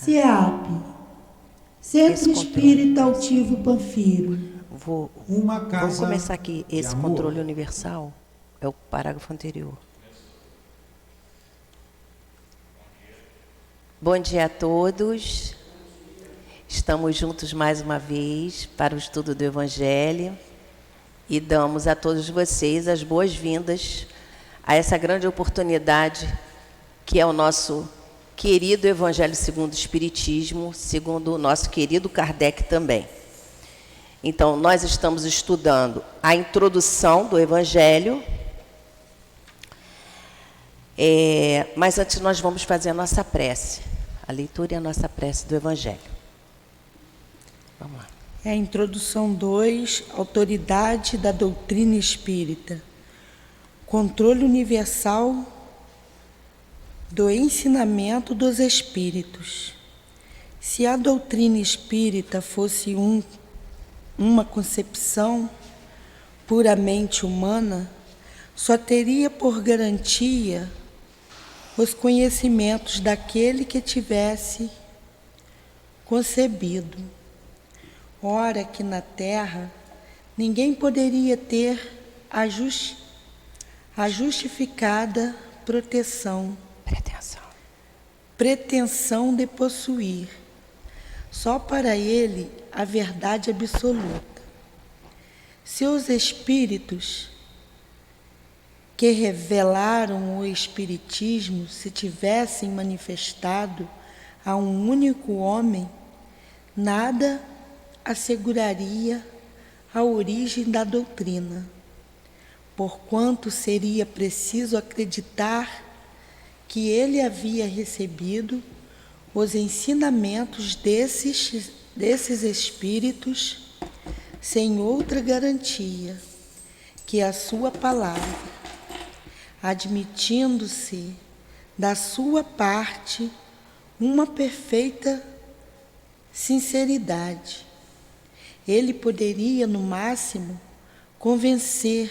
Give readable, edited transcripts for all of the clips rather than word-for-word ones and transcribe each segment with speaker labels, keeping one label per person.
Speaker 1: CEAP, Centro Espírita Altivo Panfiro.
Speaker 2: Vou começar aqui. Esse controle universal é o parágrafo anterior. Bom dia a todos. Estamos juntos mais uma vez para o estudo do Evangelho e damos a todos vocês as boas-vindas a essa grande oportunidade que é o nosso querido Evangelho segundo o Espiritismo, segundo o nosso querido Kardec também. Então, nós estamos estudando a introdução do Evangelho, mas antes nós vamos fazer a nossa prece, a leitura e a nossa prece do Evangelho. Vamos lá.
Speaker 1: É a introdução 2, Autoridade da Doutrina Espírita. Controle universal do ensinamento dos Espíritos. Se a doutrina espírita fosse uma concepção puramente humana, só teria por garantia os conhecimentos daquele que tivesse concebido. Ora que na Terra ninguém poderia ter a justificada pretensão de possuir, só para ele, a verdade absoluta. Se os espíritos que revelaram o Espiritismo se tivessem manifestado a um único homem, nada asseguraria a origem da doutrina, porquanto seria preciso acreditar que ele havia recebido os ensinamentos desses espíritos sem outra garantia que a sua palavra, admitindo-se da sua parte uma perfeita sinceridade. Ele poderia, no máximo, convencer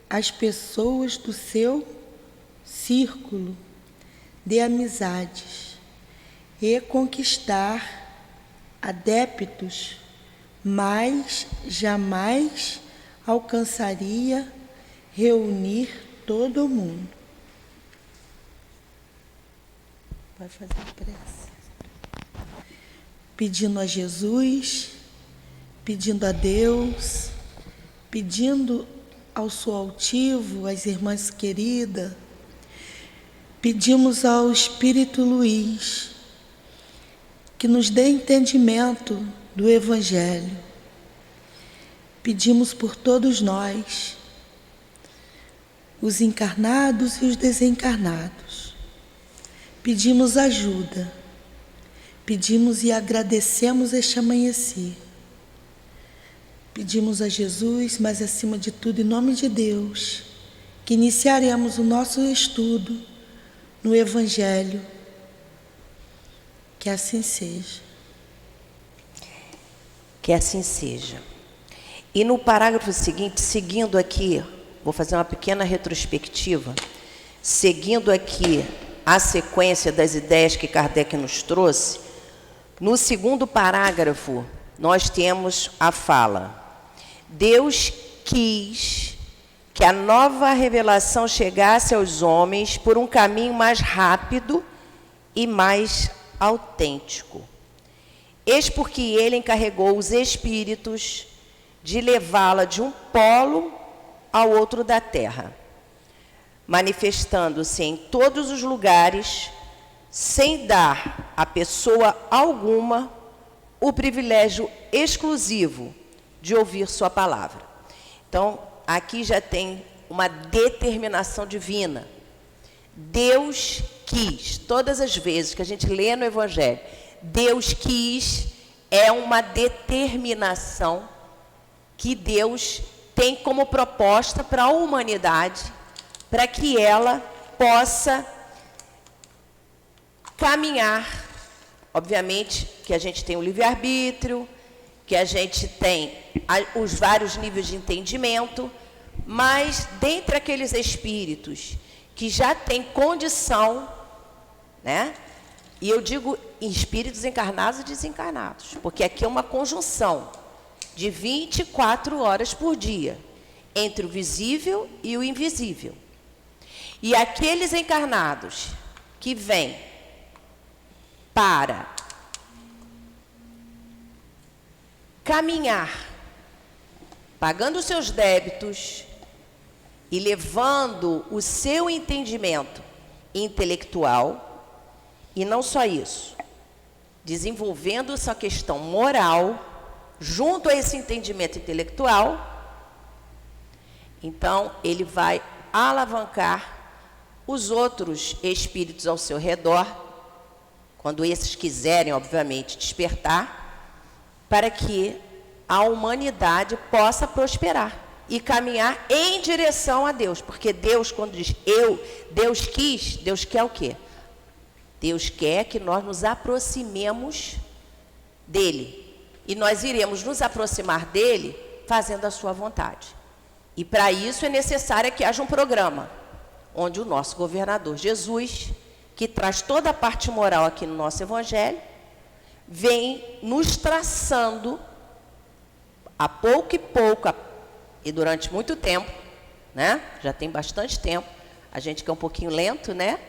Speaker 1: as pessoas do seu círculo de amizades e conquistar adeptos, mas jamais alcançaria reunir todo mundo. Vai fazer prece. Pedindo a Jesus, pedindo a Deus, pedindo ao Sou Altivo, às irmãs queridas, pedimos ao Espírito Luiz que nos dê entendimento do Evangelho. Pedimos por todos nós, os encarnados e os desencarnados. Pedimos ajuda, pedimos e agradecemos este amanhecer. Pedimos a Jesus, mas acima de tudo, em nome de Deus, que iniciaremos o nosso estudo no Evangelho. Que assim seja.
Speaker 2: Que assim seja. E no parágrafo seguinte, seguindo aqui, vou fazer uma pequena retrospectiva, seguindo aqui a sequência das ideias que Kardec nos trouxe, no segundo parágrafo, nós temos a fala: Deus quis que a nova revelação chegasse aos homens por um caminho mais rápido e mais autêntico. Eis porque ele encarregou os espíritos de levá-la de um polo ao outro da terra, manifestando-se em todos os lugares, sem dar a pessoa alguma o privilégio exclusivo de ouvir sua palavra. Então, aqui já tem uma determinação divina. Deus quis, todas as vezes que a gente lê no Evangelho, Deus quis é uma determinação que Deus tem como proposta para a humanidade, para que ela possa caminhar. Obviamente que a gente tem o livre-arbítrio, que a gente tem os vários níveis de entendimento, mas dentre aqueles espíritos que já têm condição, né, E eu digo espíritos encarnados e desencarnados, porque aqui é uma conjunção de 24 horas por dia, entre o visível e o invisível. E aqueles encarnados que vêm para caminhar, pagando os seus débitos e levando o seu entendimento intelectual, e não só isso, desenvolvendo essa questão moral, junto a esse entendimento intelectual, então ele vai alavancar os outros espíritos ao seu redor, quando esses quiserem, obviamente, despertar, para que a humanidade possa prosperar e caminhar em direção a Deus. Porque Deus, quando diz eu, Deus quis, Deus quer o quê? Deus quer que nós nos aproximemos dele. E nós iremos nos aproximar dele fazendo a sua vontade. E para isso é necessário que haja um programa, onde o nosso governador Jesus, que traz toda a parte moral aqui no nosso evangelho, vem nos traçando, a pouco e pouco, e durante muito tempo, né? Já tem bastante tempo, a gente que é um pouquinho lento, né?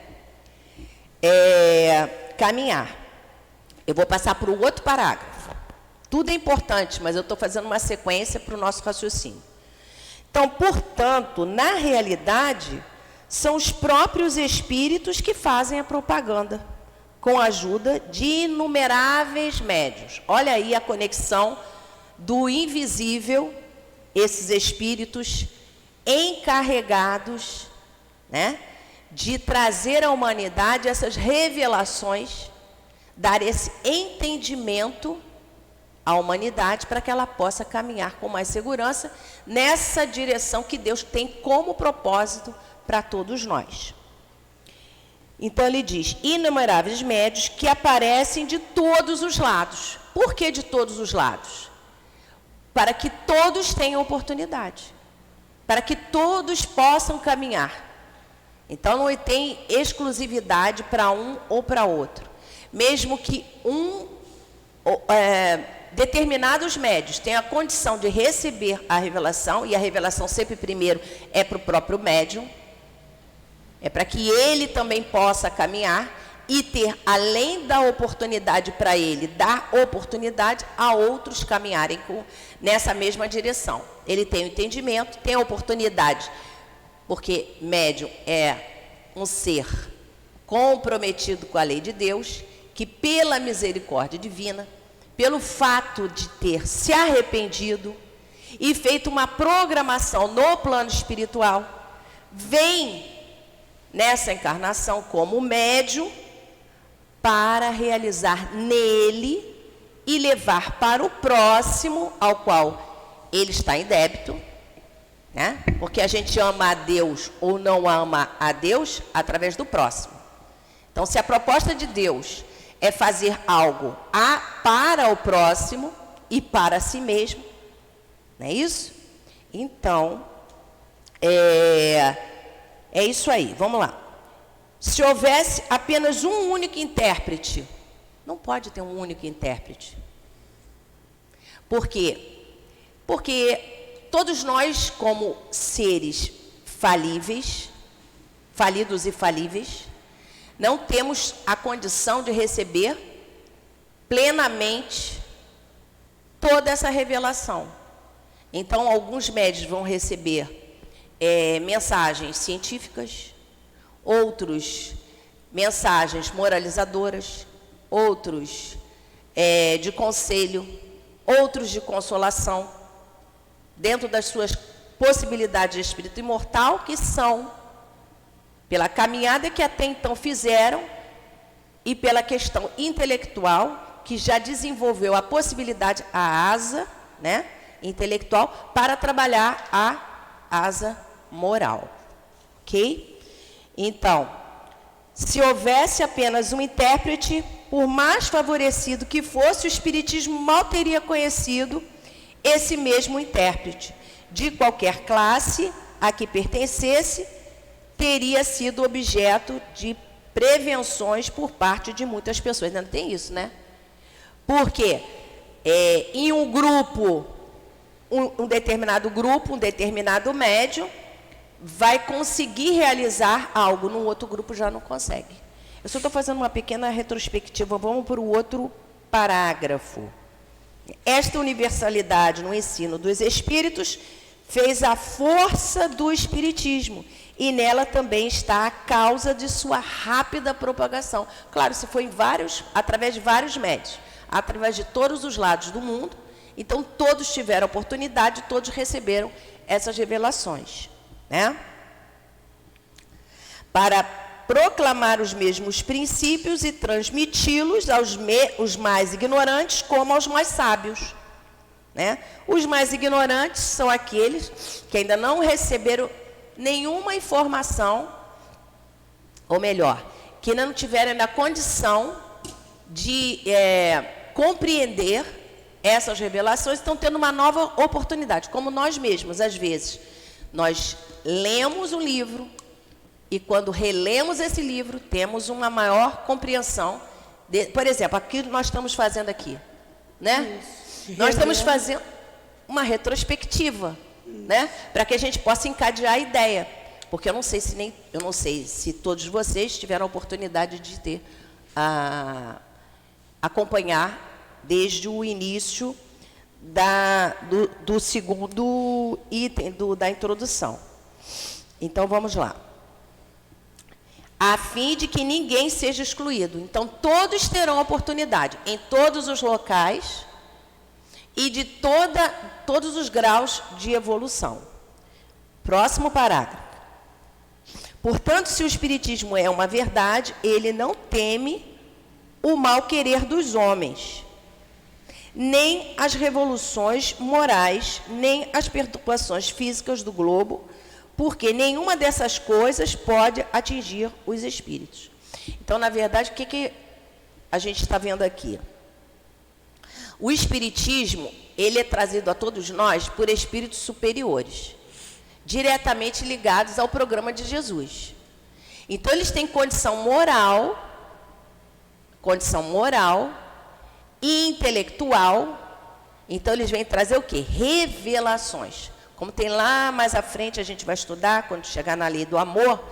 Speaker 2: Caminhar. Eu vou passar para o outro parágrafo. Tudo é importante, mas eu estou fazendo uma sequência para o nosso raciocínio. Então, portanto, na realidade, são os próprios espíritos que fazem a propaganda, com a ajuda de inumeráveis médiuns. Olha aí a conexão do invisível, esses espíritos encarregados, né, de trazer à humanidade essas revelações, dar esse entendimento à humanidade para que ela possa caminhar com mais segurança nessa direção que Deus tem como propósito para todos nós. Então ele diz, inumeráveis médios que aparecem de todos os lados. Por que de todos os lados? Para que todos tenham oportunidade, para que todos possam caminhar. Então não tem exclusividade para um ou para outro. Mesmo que determinados médios tenham a condição de receber a revelação, e a revelação sempre primeiro é para o próprio médium, é para que ele também possa caminhar e ter, além da oportunidade para ele, dar oportunidade a outros caminharem nessa mesma direção. Ele tem o entendimento, tem a oportunidade, porque médium é um ser comprometido com a lei de Deus, que pela misericórdia divina, pelo fato de ter se arrependido e feito uma programação no plano espiritual, vem nessa encarnação como médium para realizar nele e levar para o próximo ao qual ele está em débito, né? Porque a gente ama a Deus ou não ama a Deus através do próximo. Então, se a proposta de Deus é fazer algo para o próximo e para si mesmo, não é isso? Então, é isso aí, vamos lá. Se houvesse apenas um único intérprete, não pode ter um único intérprete. Por quê? Porque todos nós, como seres falíveis, falidos e falíveis, não temos a condição de receber plenamente toda essa revelação. Então, alguns médiuns vão receber mensagens científicas, outros mensagens moralizadoras, outros de conselho, outros de consolação, dentro das suas possibilidades de espírito imortal, que são pela caminhada que até então fizeram e pela questão intelectual, que já desenvolveu a possibilidade, a asa, né, intelectual, para trabalhar a asa moral. Ok? Então, se houvesse apenas um intérprete, por mais favorecido que fosse, o Espiritismo mal teria conhecido esse mesmo intérprete. De qualquer classe a que pertencesse, teria sido objeto de prevenções por parte de muitas pessoas. Ainda tem isso, né? Porque em um grupo, um determinado grupo, um determinado médium, vai conseguir realizar algo, no outro grupo já não consegue. Eu só estou fazendo uma pequena retrospectiva, vamos para o outro parágrafo. Esta universalidade no ensino dos espíritos fez a força do espiritismo, e nela também está a causa de sua rápida propagação. Claro, se foi através de vários médios, através de todos os lados do mundo, então todos tiveram oportunidade, todos receberam essas revelações, né? Para proclamar os mesmos princípios e transmiti-los aos mais ignorantes como aos mais sábios, né? Os mais ignorantes são aqueles que ainda não receberam nenhuma informação, ou melhor, que ainda não tiveram ainda a condição de compreender essas revelações, estão tendo uma nova oportunidade, como nós mesmos, às vezes. Nós lemos um livro e, quando relemos esse livro, temos uma maior compreensão. Por exemplo, aquilo que nós estamos fazendo aqui, né? Nós estamos fazendo uma retrospectiva, né? Para que a gente possa encadear a ideia. Porque eu não sei se todos vocês tiveram a oportunidade de acompanhar desde o início do segundo item da introdução. Então, vamos lá. A fim de que ninguém seja excluído. Então, todos terão oportunidade, em todos os locais e de todos os graus de evolução. Próximo parágrafo. Portanto, se o Espiritismo é uma verdade, ele não teme o mal querer dos homens, nem as revoluções morais, nem as perturbações físicas do globo, porque nenhuma dessas coisas pode atingir os espíritos. Então, na verdade, o que a gente está vendo aqui? O espiritismo, ele é trazido a todos nós por espíritos superiores, diretamente ligados ao programa de Jesus. Então, eles têm condição moral e intelectual. Então, eles vêm trazer o quê? Revelações. Como tem lá mais à frente, a gente vai estudar, quando chegar na lei do amor,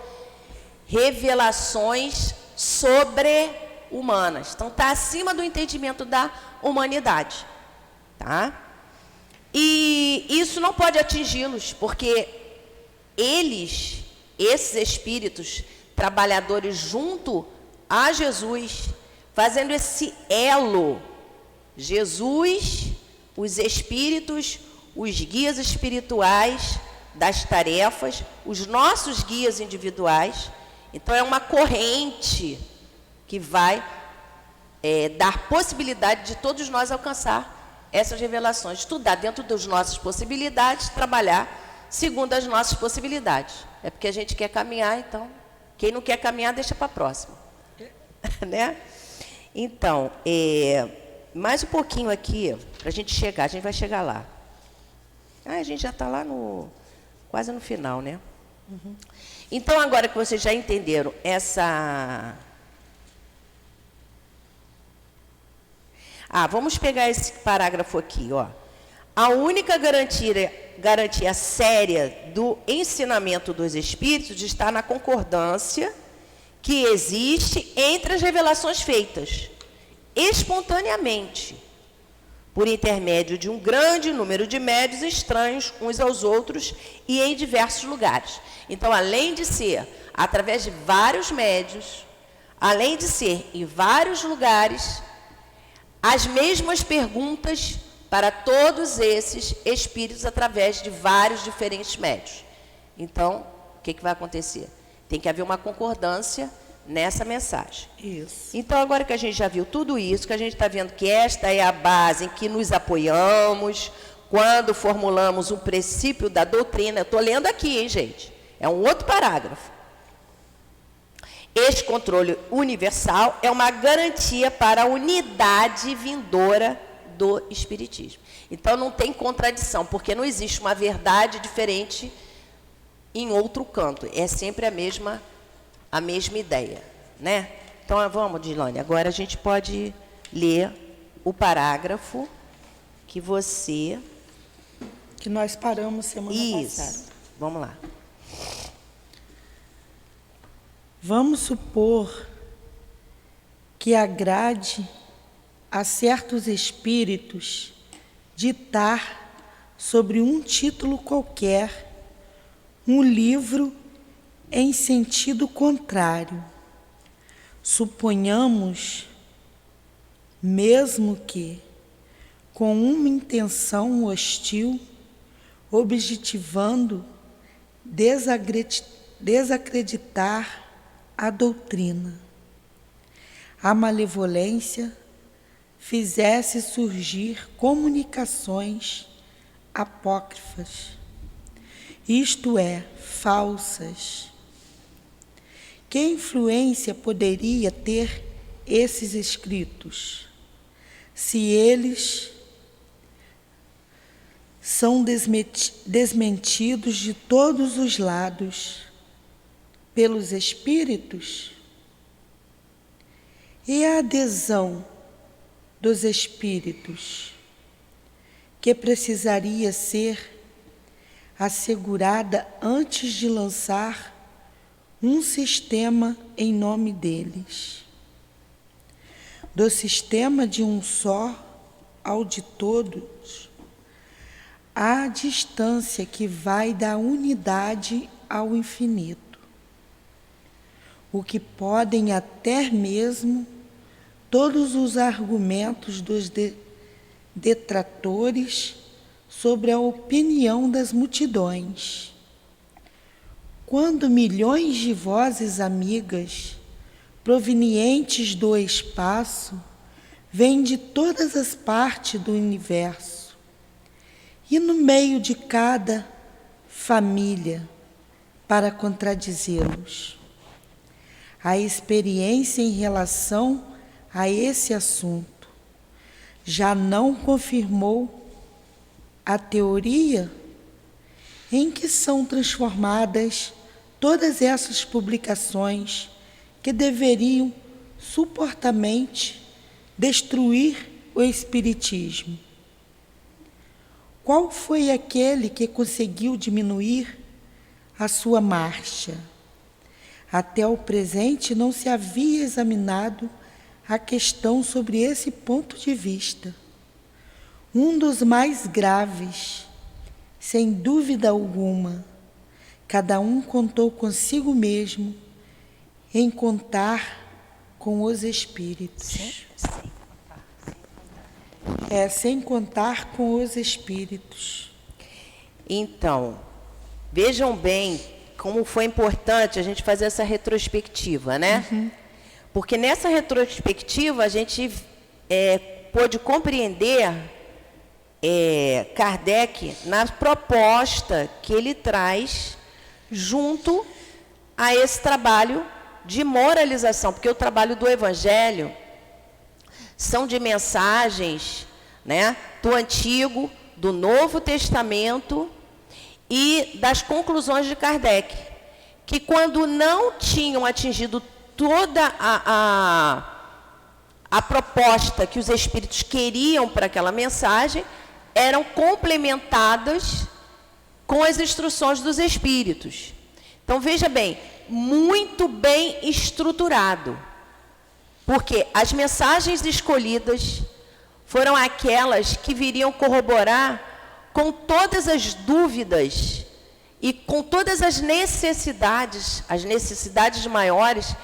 Speaker 2: revelações sobre-humanas. Então, está acima do entendimento da humanidade. Tá? E isso não pode atingi-los, porque esses espíritos trabalhadores junto a Jesus, fazendo esse elo, Jesus, os espíritos, os guias espirituais das tarefas, os nossos guias individuais. Então, é uma corrente que vai dar possibilidade de todos nós alcançar essas revelações, estudar dentro das nossas possibilidades, trabalhar segundo as nossas possibilidades. É porque a gente quer caminhar, então, quem não quer caminhar, deixa para a próxima. Né? Então, mais um pouquinho aqui, para a gente chegar, a gente vai chegar lá. A gente já está lá quase no final, né? Uhum. Então, agora que vocês já entenderam vamos pegar esse parágrafo aqui, ó. A única garantia séria do ensinamento dos espíritos está na concordância que existe entre as revelações feitas espontaneamente, por intermédio de um grande número de médiuns estranhos uns aos outros e em diversos lugares. Então, além de ser através de vários médiuns, além de ser em vários lugares, as mesmas perguntas para todos esses espíritos através de vários diferentes médiuns. Então, o que vai acontecer? Tem que haver uma concordância nessa mensagem.
Speaker 1: Isso.
Speaker 2: Então, agora que a gente já viu tudo isso, que a gente está vendo que esta é a base em que nos apoiamos, quando formulamos um princípio da doutrina, eu estou lendo aqui, hein, gente? É um outro parágrafo. Este controle universal é uma garantia para a unidade vindoura do Espiritismo. Então, não tem contradição, porque não existe uma verdade diferente em outro canto. É sempre a mesma ideia, né? Então, vamos, Dilane, agora a gente pode ler o parágrafo que você...
Speaker 1: Que nós paramos semana passada.
Speaker 2: Isso, vamos lá.
Speaker 1: Vamos supor que agrade a certos espíritos ditar sobre um título qualquer um livro em sentido contrário. Suponhamos mesmo que, com uma intenção hostil, objetivando desacreditar a doutrina, a malevolência fizesse surgir comunicações apócrifas, isto é, falsas. Que influência poderia ter esses escritos, se eles são desmentidos de todos os lados pelos espíritos? E a adesão dos espíritos, que precisaria ser assegurada antes de lançar um sistema em nome deles. Do sistema de um só ao de todos, a distância que vai da unidade ao infinito, o que podem até mesmo todos os argumentos dos detratores sobre a opinião das multidões. Quando milhões de vozes amigas, provenientes do espaço, vêm de todas as partes do universo, e no meio de cada família, para contradizê-los. A experiência em relação a esse assunto já não confirmou a teoria em que são transformadas todas essas publicações que deveriam supostamente destruir o espiritismo. Qual foi aquele que conseguiu diminuir a sua marcha? Até o presente não se havia examinado a questão sobre esse ponto de vista. Um dos mais graves, sem dúvida alguma. Cada um contou consigo mesmo em contar com os espíritos. Sem contar com os espíritos.
Speaker 2: Então, vejam bem como foi importante a gente fazer essa retrospectiva, né? Uhum. Porque nessa retrospectiva a gente pôde compreender Kardec na proposta que ele traz junto a esse trabalho de moralização, porque o trabalho do Evangelho são de mensagens, né, do Antigo, do Novo Testamento e das conclusões de Kardec, que quando não tinham atingido toda a proposta que os espíritos queriam para aquela mensagem, eram complementadas com as instruções dos espíritos. Então, veja bem, muito bem estruturado, porque as mensagens escolhidas foram aquelas que viriam corroborar com todas as dúvidas e com todas as necessidades maiores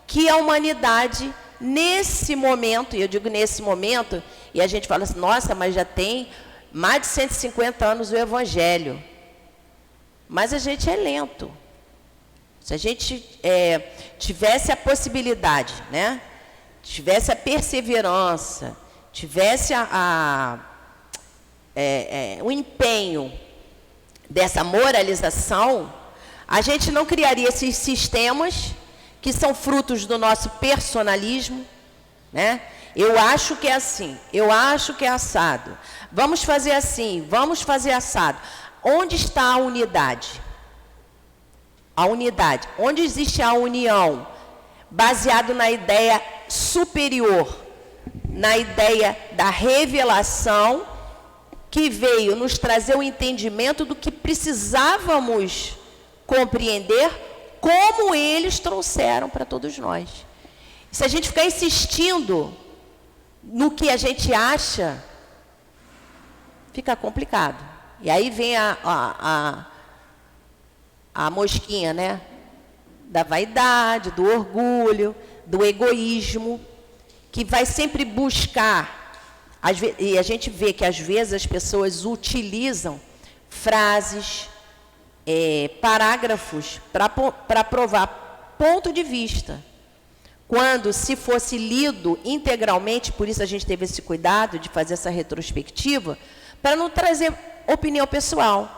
Speaker 2: que a humanidade, nesse momento, e eu digo nesse momento, e a gente fala assim, nossa, mas já tem mais de 150 anos o Evangelho. Mas a gente é lento. Se a gente tivesse a possibilidade, né? Tivesse a perseverança, tivesse o empenho dessa moralização, a gente não criaria esses sistemas que são frutos do nosso personalismo, né? Eu acho que é assim, eu acho que é assado. Vamos fazer assim, vamos fazer assado. Onde está a unidade? A unidade. Onde existe a união? baseado na ideia superior, na ideia da revelação, que veio nos trazer o entendimento do que precisávamos compreender, como eles trouxeram para todos nós. Se a gente ficar insistindo no que a gente acha, fica complicado. E aí vem a mosquinha, né? Da vaidade, do orgulho, do egoísmo, que vai sempre buscar, e a gente vê que às vezes as pessoas utilizam frases, parágrafos, para provar ponto de vista. Quando, se fosse lido integralmente, por isso a gente teve esse cuidado de fazer essa retrospectiva, para não trazer opinião pessoal,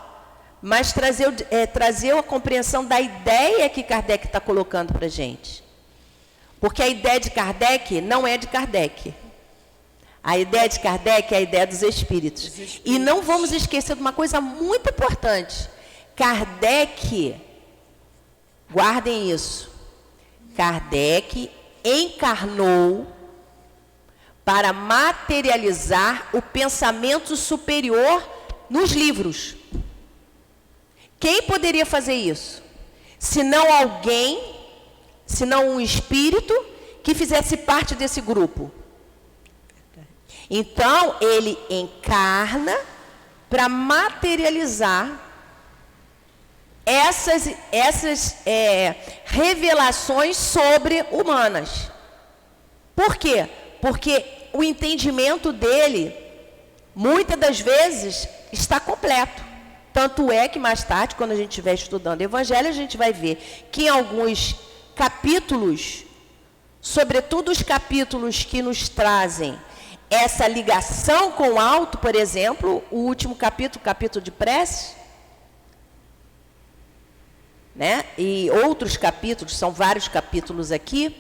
Speaker 2: mas trazer a compreensão da ideia que Kardec está colocando para a gente. Porque a ideia de Kardec não é de Kardec. A ideia de Kardec é a ideia dos espíritos. E não vamos esquecer de uma coisa muito importante. Kardec, guardem isso, Kardec encarnou para materializar o pensamento superior nos livros. Quem poderia fazer isso? Senão alguém, senão um espírito que fizesse parte desse grupo. Então, ele encarna para materializar essas revelações sobre-humanas. Por quê? Porque o entendimento dele, muitas das vezes, está completo. Tanto é que mais tarde, quando a gente estiver estudando o Evangelho, a gente vai ver que em alguns capítulos, sobretudo os capítulos que nos trazem essa ligação com o alto, por exemplo, o último capítulo, o capítulo de prece, né? E outros capítulos, são vários capítulos aqui,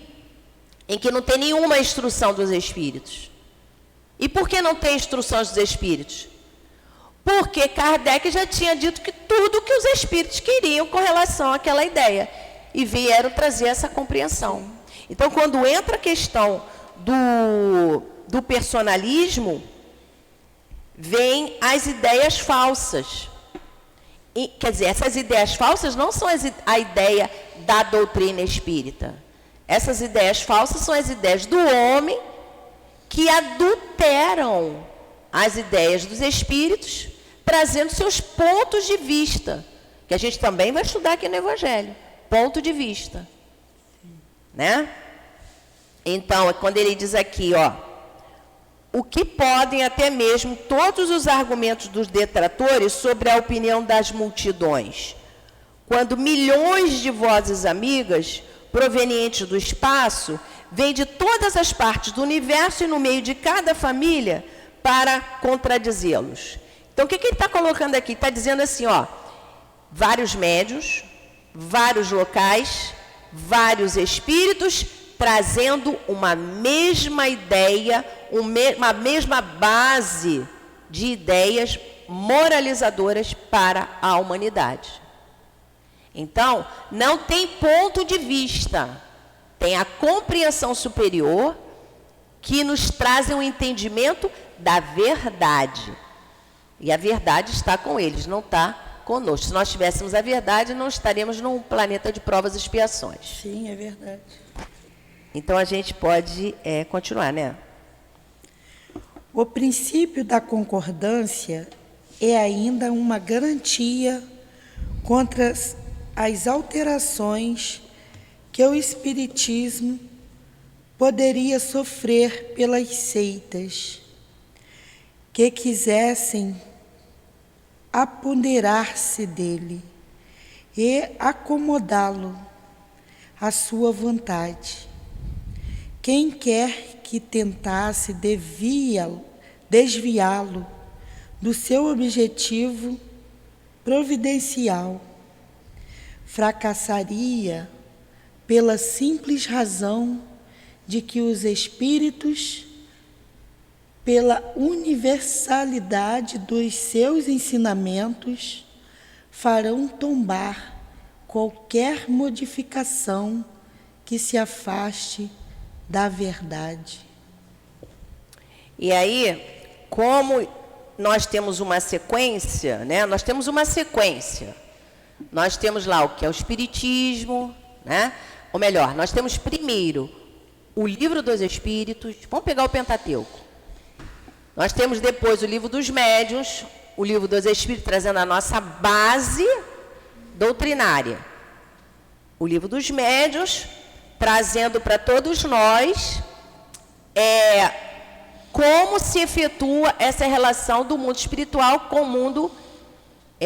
Speaker 2: em que não tem nenhuma instrução dos espíritos. E por que não tem instruções dos espíritos? Porque Kardec já tinha dito que tudo que os espíritos queriam com relação àquela ideia, e vieram trazer essa compreensão. Então, quando entra a questão do personalismo, vêm as ideias falsas. Quer dizer, essas ideias falsas não são a ideia da doutrina espírita. Essas ideias falsas são as ideias do homem que adulteram as ideias dos espíritos, trazendo seus pontos de vista, que a gente também vai estudar aqui no Evangelho. Ponto de vista. Né? Então, quando ele diz aqui, ó, o que podem até mesmo todos os argumentos dos detratores sobre a opinião das multidões, quando milhões de vozes amigas, provenientes do espaço, vêm de todas as partes do universo e no meio de cada família para contradizê-los. Então, o que ele está colocando aqui? Está dizendo assim, ó, vários médiuns, vários locais, vários espíritos, trazendo uma mesma ideia, uma mesma base de ideias moralizadoras para a humanidade. Então, não tem ponto de vista, tem a compreensão superior que nos traz um entendimento da verdade. E a verdade está com eles, não está conosco. Se nós tivéssemos a verdade, não estaríamos num planeta de provas e expiações.
Speaker 1: Sim, é verdade.
Speaker 2: Então, a gente pode continuar, né?
Speaker 1: O princípio da concordância é ainda uma garantia contra as alterações que o espiritismo poderia sofrer pelas seitas que quisessem apoderar-se dele e acomodá-lo à sua vontade. Quem quer que tentasse desviá-lo do seu objetivo providencial fracassaria pela simples razão de que os espíritos, pela universalidade dos seus ensinamentos, farão tombar qualquer modificação que se afaste da verdade.
Speaker 2: E aí, como nós temos uma sequência, né? Nós temos uma sequência. Nós temos lá o que é o Espiritismo, né? Ou melhor, nós temos primeiro o Livro dos Espíritos. Vamos pegar o Pentateuco. Nós temos depois o Livro dos Médiuns, o Livro dos Espíritos, trazendo a nossa base doutrinária. O Livro dos Médiuns, trazendo para todos nós como se efetua essa relação do mundo espiritual com o mundo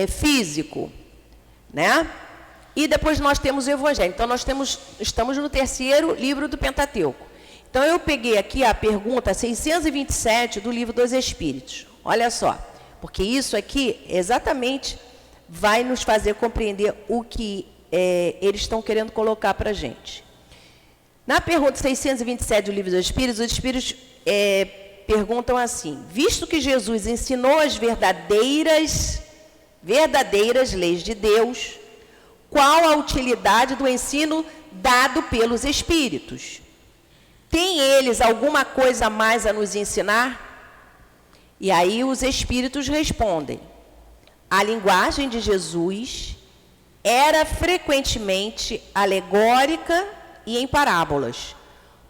Speaker 2: físico, né? E depois nós temos o Evangelho. Então, estamos no terceiro livro do Pentateuco. Então, eu peguei aqui a pergunta 627 do Livro dos Espíritos. Olha só, porque isso aqui exatamente vai nos fazer compreender o que eles estão querendo colocar para a gente. Na pergunta 627 do Livro dos Espíritos, os Espíritos perguntam assim: visto que Jesus ensinou as verdadeiras leis de Deus, qual a utilidade do ensino dado pelos Espíritos? Tem eles alguma coisa a mais a nos ensinar? E aí os Espíritos respondem: a linguagem de Jesus era frequentemente alegórica e em parábolas,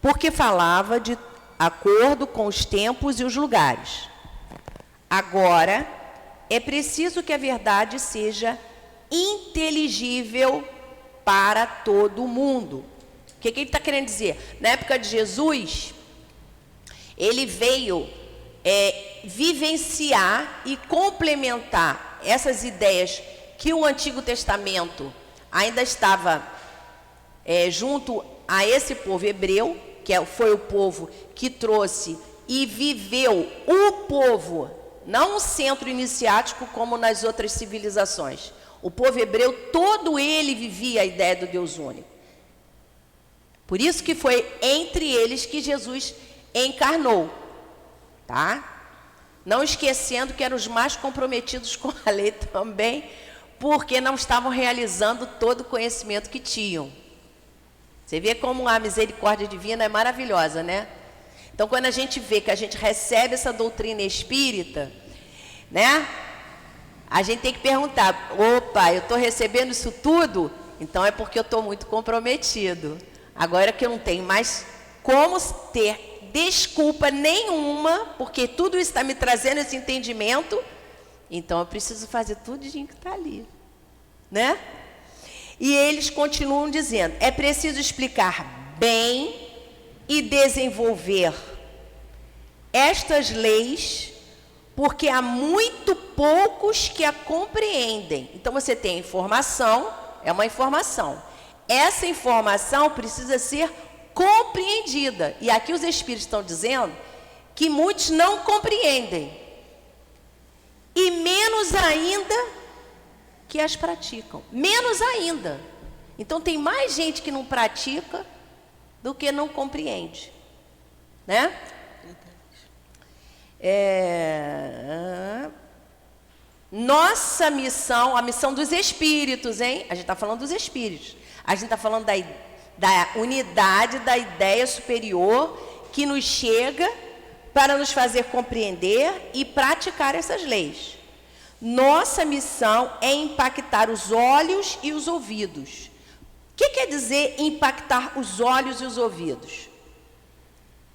Speaker 2: porque falava de acordo com os tempos e os lugares. Agora, é preciso que a verdade seja inteligível para todo mundo. O que ele está querendo dizer? Na época de Jesus, ele veio vivenciar e complementar essas ideias que o Antigo Testamento ainda estava junto a esse povo hebreu, que foi o povo que trouxe e viveu o povo, não um centro iniciático como nas outras civilizações. O povo hebreu, todo ele vivia a ideia do Deus único. Por isso que foi entre eles que Jesus encarnou, tá? Não esquecendo que eram os mais comprometidos com a lei também, porque não estavam realizando todo o conhecimento que tinham. Você vê como a misericórdia divina é maravilhosa, né? Então, quando a gente vê que a gente recebe essa doutrina espírita, né? A gente tem que perguntar: opa, eu estou recebendo isso tudo? Então é porque eu estou muito comprometido. Agora que eu não tenho mais como ter desculpa nenhuma, porque tudo isso está me trazendo esse entendimento, então eu preciso fazer tudo que está ali, né? E eles continuam dizendo: é preciso explicar bem e desenvolver estas leis, porque há muito poucos que a compreendem. Então você tem informação, é uma informação. Essa informação precisa ser compreendida. E aqui os Espíritos estão dizendo que muitos não compreendem. E menos ainda que as praticam. Menos ainda. Então tem mais gente que não pratica do que não compreende, né? Nossa missão, a missão dos Espíritos, hein? A gente está falando dos Espíritos. A gente está falando da unidade, da ideia superior que nos chega para nos fazer compreender e praticar essas leis. Nossa missão é impactar os olhos e os ouvidos. O que quer dizer impactar os olhos e os ouvidos?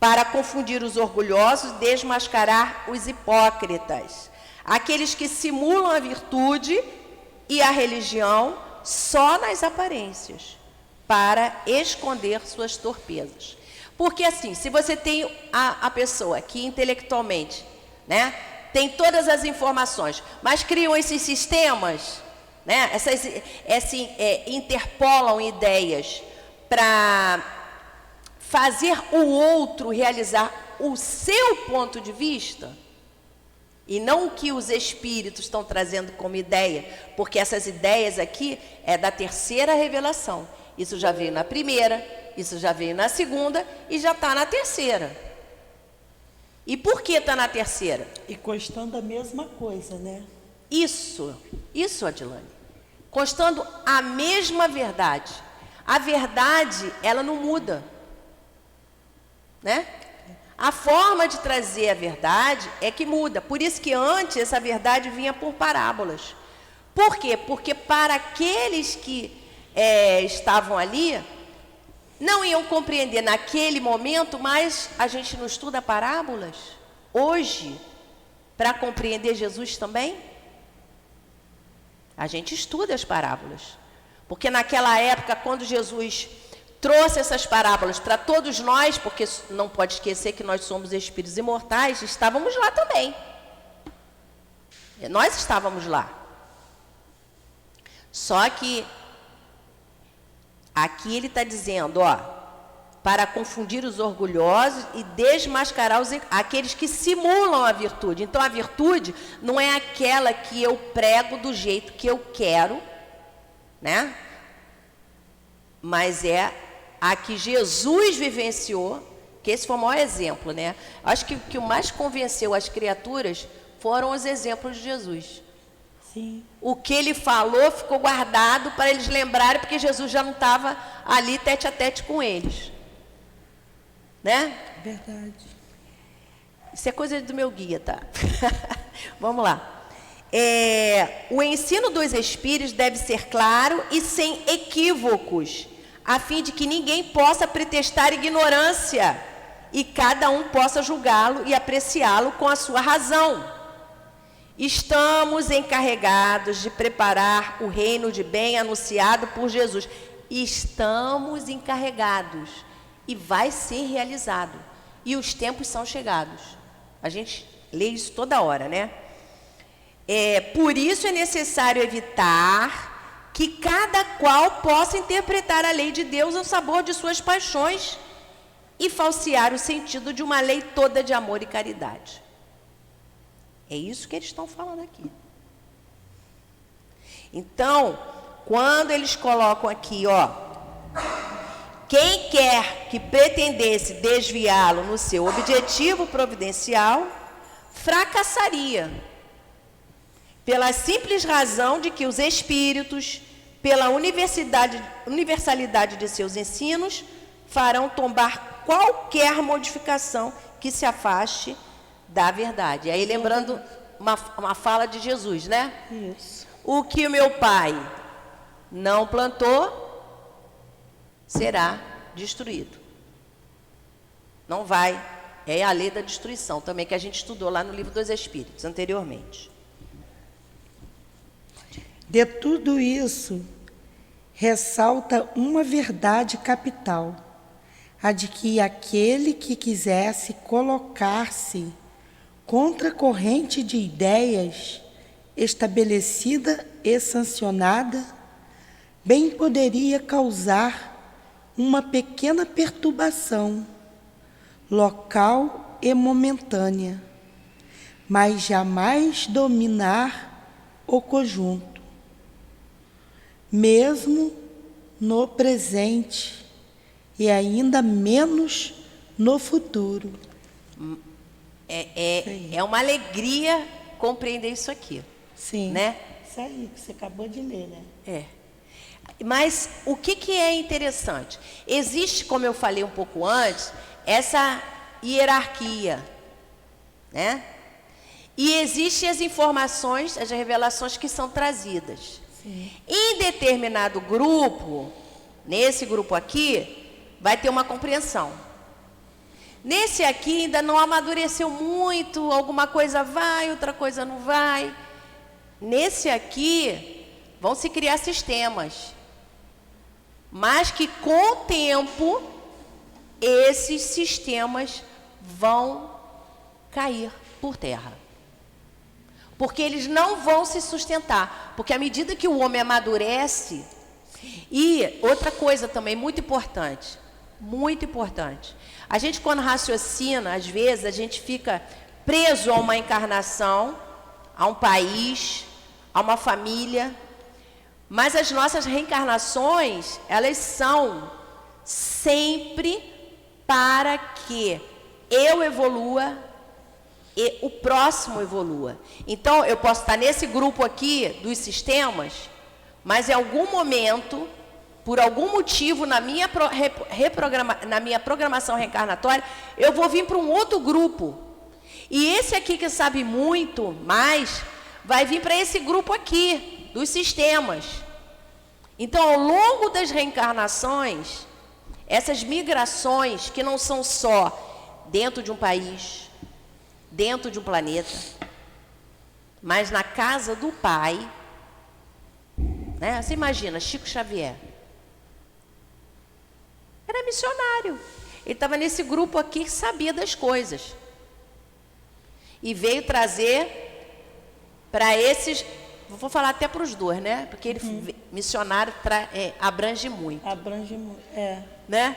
Speaker 2: Para confundir os orgulhosos, desmascarar os hipócritas, aqueles que simulam a virtude e a religião só nas aparências, para esconder suas torpezas. Porque assim, se você tem a pessoa que intelectualmente, né, tem todas as informações, mas criam esses sistemas, né, interpolam ideias para fazer o outro realizar o seu ponto de vista, e não o que os Espíritos estão trazendo como ideia, porque essas ideias aqui é da terceira revelação. Isso já veio na primeira, isso já veio na segunda e já está na terceira. E por que está na terceira?
Speaker 1: E constando a mesma coisa, né?
Speaker 2: Isso, Adilane. Constando a mesma verdade. A verdade, ela não muda, né? A forma de trazer a verdade é que muda. Por isso que antes essa verdade vinha por parábolas. Por quê? Porque para aqueles que estavam ali, não iam compreender naquele momento, mas a gente não estuda parábolas hoje para compreender Jesus também? A gente estuda as parábolas. Porque naquela época, quando Jesus trouxe essas parábolas para todos nós, porque não pode esquecer que nós somos espíritos imortais, estávamos lá também. Nós estávamos lá. Só que aqui ele está dizendo, ó, para confundir os orgulhosos e desmascarar aqueles que simulam a virtude. Então, a virtude não é aquela que eu prego do jeito que eu quero, né? Mas é a que Jesus vivenciou, que esse foi o maior exemplo, né? Acho que o que mais convenceu as criaturas foram os exemplos de Jesus.
Speaker 1: Sim.
Speaker 2: O que ele falou ficou guardado para eles lembrarem, porque Jesus já não estava ali tete a tete com eles. Né?
Speaker 1: Verdade.
Speaker 2: Isso é coisa do meu guia, tá? Vamos lá. O ensino dos Espíritos deve ser claro e sem equívocos, a fim de que ninguém possa pretextar ignorância e cada um possa julgá-lo e apreciá-lo com a sua razão. Estamos encarregados de preparar o reino de bem anunciado por Jesus. Estamos encarregados e vai ser realizado. E os tempos são chegados. A gente lê isso toda hora, né? Por isso é necessário evitar que cada qual possa interpretar a lei de Deus ao sabor de suas paixões e falsear o sentido de uma lei toda de amor e caridade. É isso que eles estão falando aqui. Então, quando eles colocam aqui, ó, quem quer que pretendesse desviá-lo no seu objetivo providencial, fracassaria, pela simples razão de que os espíritos, pela universalidade de seus ensinos, farão tombar qualquer modificação que se afaste da verdade. Aí lembrando uma fala de Jesus, né?
Speaker 1: Isso.
Speaker 2: O que o meu pai não plantou será destruído. Não vai. É a lei da destruição também, que a gente estudou lá no Livro dos Espíritos anteriormente.
Speaker 1: De tudo isso, ressalta uma verdade capital, a de que aquele que quisesse colocar-se contra a corrente de ideias estabelecida e sancionada, bem poderia causar uma pequena perturbação, local e momentânea, mas jamais dominar o conjunto. Mesmo no presente e ainda menos no futuro.
Speaker 2: É uma alegria compreender isso aqui.
Speaker 1: Sim.
Speaker 2: Né?
Speaker 1: Isso aí que você acabou de ler, né?
Speaker 2: Mas o que é interessante? Existe, como eu falei um pouco antes, essa hierarquia, né? E existem as informações, as revelações que são trazidas.
Speaker 1: Sim.
Speaker 2: Em determinado grupo, nesse grupo aqui, vai ter uma compreensão. Nesse aqui ainda não amadureceu muito, alguma coisa vai, outra coisa não vai. Nesse aqui vão se criar sistemas, mas que com o tempo esses sistemas vão cair por terra. Porque eles não vão se sustentar. Porque à medida que o homem amadurece... E outra coisa também muito importante. Muito importante. A gente, quando raciocina, às vezes, a gente fica preso a uma encarnação, a um país, a uma família. Mas as nossas reencarnações, elas são sempre para que eu evolua e o próximo evolua. Então, eu posso estar nesse grupo aqui dos sistemas, mas em algum momento por algum motivo, na minha programação reencarnatória, eu vou vir para um outro grupo. E esse aqui que sabe muito mais, vai vir para esse grupo aqui, dos sistemas. Então, ao longo das reencarnações, essas migrações, que não são só dentro de um país, dentro de um planeta, mas na casa do Pai, né? Você imagina, Chico Xavier era missionário. Ele estava nesse grupo aqui que sabia das coisas. E veio trazer para esses, vou falar até para os dois, né? Porque ele, missionário, abrange muito.
Speaker 1: Abrange muito,
Speaker 2: né?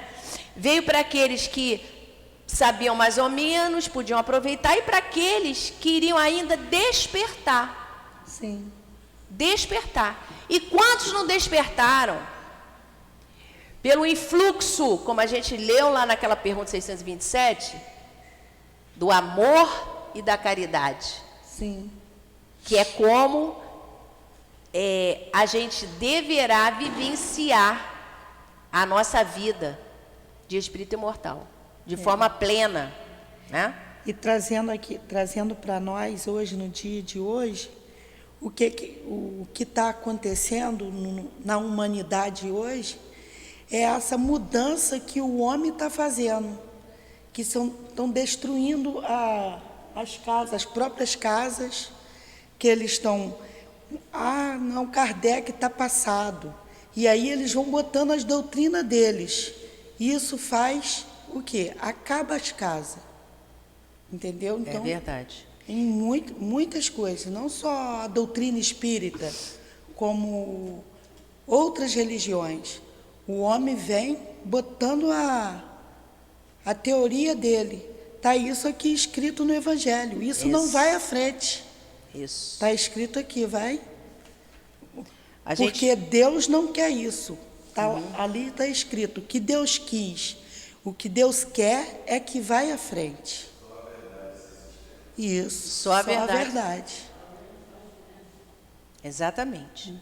Speaker 2: Veio para aqueles que sabiam mais ou menos, podiam aproveitar, e para aqueles que iriam ainda despertar.
Speaker 1: Sim.
Speaker 2: Despertar. E quantos não despertaram? Pelo influxo, como a gente leu lá naquela pergunta 627, do amor e da caridade.
Speaker 1: Sim.
Speaker 2: Que é como a gente deverá vivenciar a nossa vida de espírito imortal, de forma plena, né?
Speaker 1: E trazendo para nós hoje, no dia de hoje, o que está acontecendo na humanidade hoje é essa mudança que o homem está fazendo, que estão destruindo as casas, as próprias casas, que eles estão... Ah, não, Kardec está passado. E aí eles vão botando as doutrinas deles. E isso faz o quê? Acaba as casas. Entendeu? Então,
Speaker 2: é verdade.
Speaker 1: Em muitas coisas, não só a doutrina espírita, como outras religiões. O homem vem botando a teoria dele. Está isso aqui escrito no Evangelho. Isso não vai à frente.
Speaker 2: Isso.
Speaker 1: Está escrito aqui, vai. Porque Deus não quer isso. Ali está escrito o que Deus quis. O que Deus quer é que vai à frente. Isso.
Speaker 2: Só a verdade.
Speaker 1: Exatamente.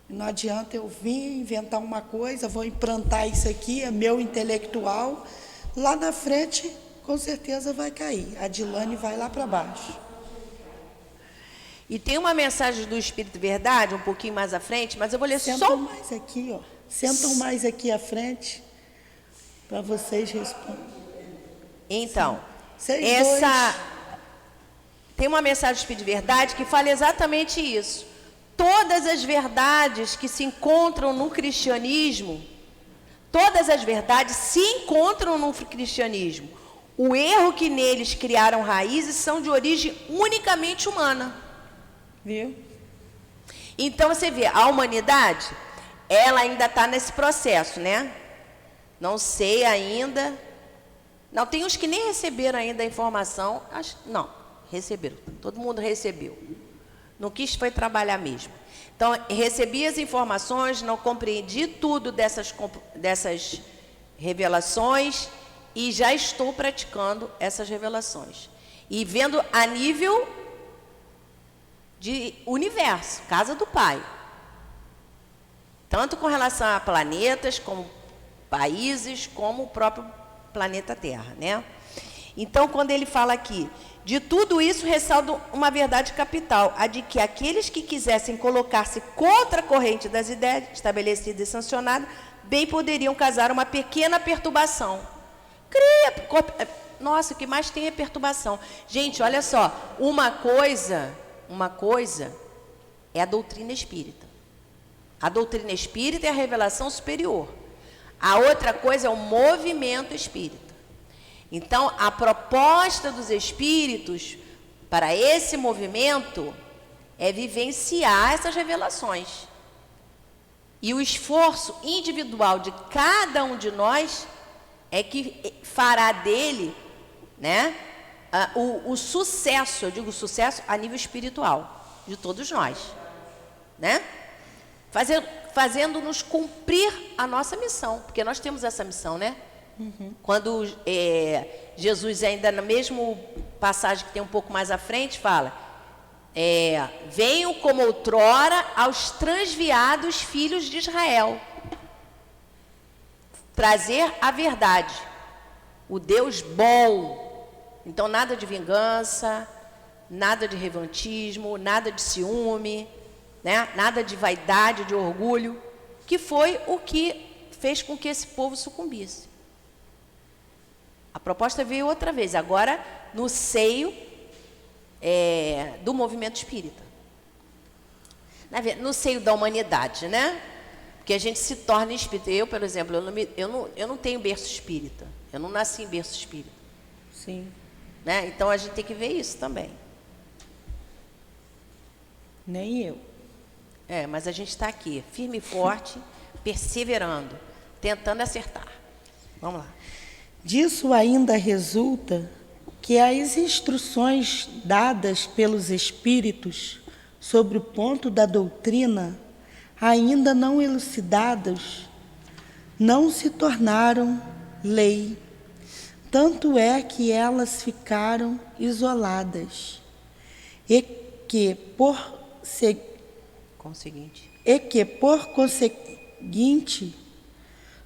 Speaker 1: Não adianta eu vir inventar uma coisa, vou implantar isso aqui, é meu intelectual. Lá na frente, com certeza vai cair. A Dilane vai lá para baixo.
Speaker 2: E tem uma mensagem do Espírito Verdade, um pouquinho mais à frente, mas eu vou ler
Speaker 1: Sentam mais aqui, ó. Sentam mais aqui à frente, para vocês responderem.
Speaker 2: Então, tem uma mensagem do Espírito Verdade que fala exatamente isso. Todas as verdades que se encontram no cristianismo, todas as verdades se encontram no cristianismo. O erro que neles criaram raízes são de origem unicamente humana.
Speaker 1: Viu?
Speaker 2: Então você vê, a humanidade, ela ainda está nesse processo, né? Não sei ainda. Não, tem uns que nem receberam ainda a informação. Não, receberam. Todo mundo recebeu. Não quis foi trabalhar mesmo. Então, recebi as informações, não compreendi tudo dessas revelações e já estou praticando essas revelações. E vendo a nível de universo, casa do Pai. Tanto com relação a planetas, como países, como o próprio planeta Terra, né? Então, quando ele fala aqui, de tudo isso ressalta uma verdade capital, a de que aqueles que quisessem colocar-se contra a corrente das ideias estabelecidas e sancionadas, bem poderiam causar uma pequena perturbação. Nossa, o que mais tem é perturbação. Gente, olha só, uma coisa é a doutrina espírita. A doutrina espírita é a revelação superior. A outra coisa é o movimento espírita. Então, a proposta dos espíritos para esse movimento é vivenciar essas revelações. E o esforço individual de cada um de nós é que fará dele, né, o sucesso, eu digo sucesso a nível espiritual, de todos nós, né? Fazendo-nos cumprir a nossa missão, porque nós temos essa missão, né? Quando Jesus, ainda na mesma passagem que tem um pouco mais à frente, fala: venham como outrora aos transviados filhos de Israel. trazer a verdade, o Deus bom. Então, nada de vingança, nada de revantismo, nada de ciúme, né? Nada de vaidade, de orgulho, que foi o que fez com que esse povo sucumbisse. A proposta veio outra vez, agora no seio do movimento espírita. No seio da humanidade, né? Porque a gente se torna espírita. Eu, por exemplo, eu não tenho berço espírita. Eu não nasci em berço espírita.
Speaker 1: Sim.
Speaker 2: Né? Então, a gente tem que ver isso também.
Speaker 1: Nem eu.
Speaker 2: Mas a gente está aqui, firme e forte, perseverando, tentando acertar. Vamos lá.
Speaker 1: Disso ainda resulta que as instruções dadas pelos espíritos sobre o ponto da doutrina, ainda não elucidadas, não se tornaram lei. Tanto é que elas ficaram isoladas e que, por conseguinte,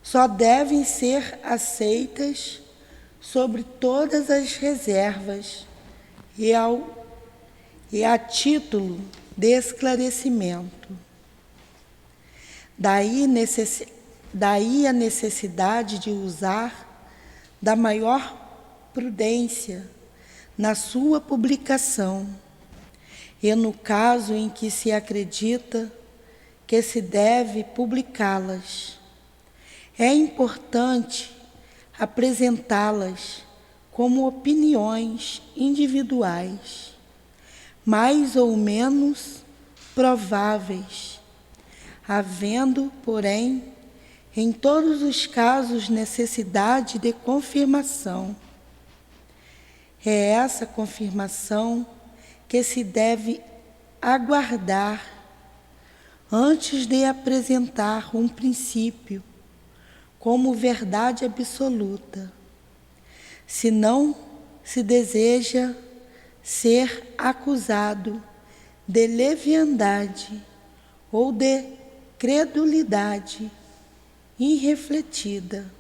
Speaker 1: só devem ser aceitas sobre todas as reservas e a título de esclarecimento. Daí a necessidade de usar da maior prudência na sua publicação, e no caso em que se acredita que se deve publicá-las, é importante apresentá-las como opiniões individuais, mais ou menos prováveis, havendo, porém, em todos os casos, necessidade de confirmação. É essa confirmação que se deve aguardar antes de apresentar um princípio como verdade absoluta, se não se deseja ser acusado de leviandade ou de credulidade irrefletida.